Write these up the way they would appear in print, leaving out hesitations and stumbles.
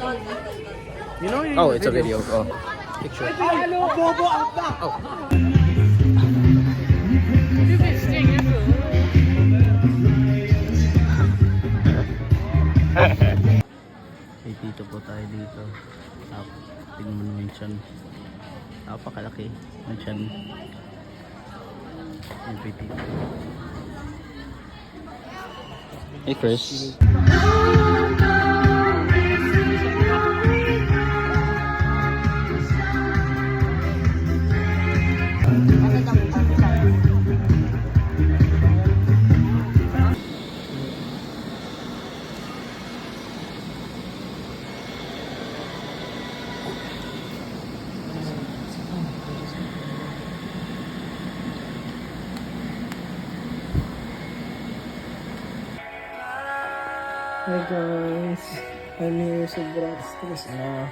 You know, Oh, it's a video. Oh, picture. Hello, Bobo Alta. Oh. May dito po tayo dito. Tingnan mo naman siyan. Napakalaki ng siyan. Yung pretty. Hey Chris. Hey guys, I'm here sa stress na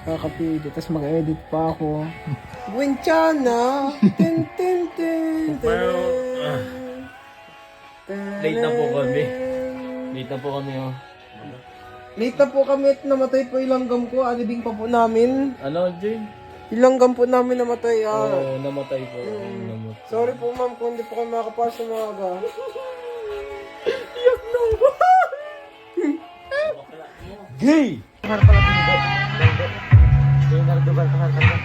kakapili, tapos mag-edit pa ako. Buenchana! Tin tin tin tin. Late na po kami. Late na po kami oh. Late na po kami at namatay po yung langgam ko. Alibing pa po namin. Ano, Jay? Yung langgam po namin namatay. Oo, namatay po. Namatay. Sorry po ma'am kung hindi po kayo makapasok sa maaga. Gay! Leonardo Baltasar.